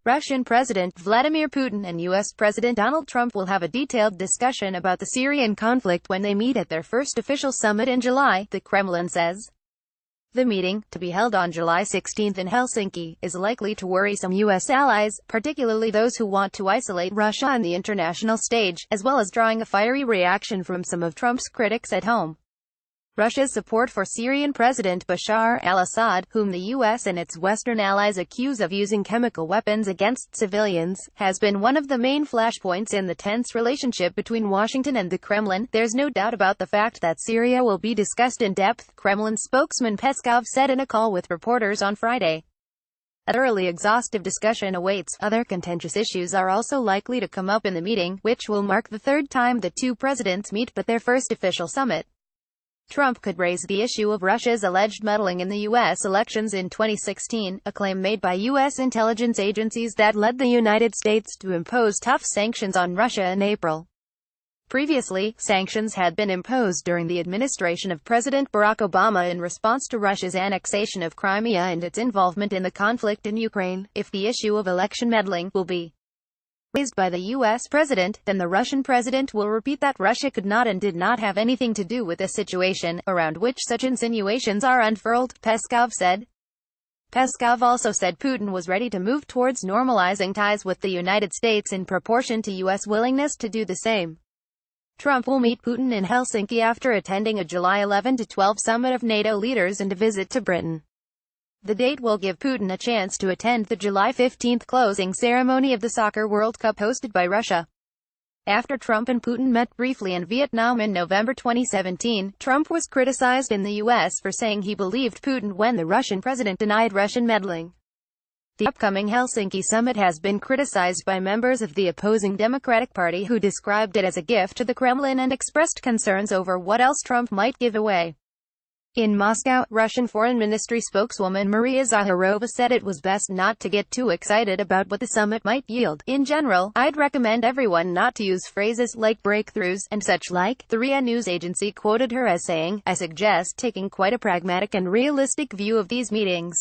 Russian President Vladimir Putin and U.S. President Donald Trump will have a detailed discussion about the Syrian conflict when they meet at their first official summit in July, the Kremlin says. The meeting, to be held on July 16 in Helsinki, is likely to worry some U.S. allies, particularly those who want to isolate Russia on the international stage, as well as drawing a fiery reaction from some of Trump's critics at home. Russia's support for Syrian President Bashar al-Assad, whom the U.S. and its Western allies accuse of using chemical weapons against civilians, has been one of the main flashpoints in the tense relationship between Washington and the Kremlin. There's no doubt about the fact that Syria will be discussed in depth, Kremlin spokesman Peskov said in a call with reporters on Friday. A thoroughly exhaustive discussion awaits. Other contentious issues are also likely to come up in the meeting, which will mark the third time the two presidents meet but their first official summit. Trump could raise the issue of Russia's alleged meddling in the U.S. elections in 2016, a claim made by U.S. intelligence agencies that led the United States to impose tough sanctions on Russia in April. Previously, sanctions had been imposed during the administration of President Barack Obama in response to Russia's annexation of Crimea and its involvement in the conflict in Ukraine. If the issue of election meddling will be raised by the U.S. president, then the Russian president will repeat that Russia could not and did not have anything to do with the situation, around which such insinuations are unfurled, Peskov said. Peskov also said Putin was ready to move towards normalizing ties with the United States in proportion to U.S. willingness to do the same. Trump will meet Putin in Helsinki after attending a July 11-12 summit of NATO leaders and a visit to Britain. The date will give Putin a chance to attend the July 15 closing ceremony of the Soccer World Cup hosted by Russia. After Trump and Putin met briefly in Vietnam in November 2017, Trump was criticized in the U.S. for saying he believed Putin when the Russian president denied Russian meddling. The upcoming Helsinki summit has been criticized by members of the opposing Democratic Party who described it as a gift to the Kremlin and expressed concerns over what else Trump might give away. In Moscow, Russian Foreign Ministry spokeswoman Maria Zakharova said it was best not to get too excited about what the summit might yield. In general, I'd recommend everyone not to use phrases like breakthroughs and such like. The RIA news agency quoted her as saying, "I suggest taking quite a pragmatic and realistic view of these meetings."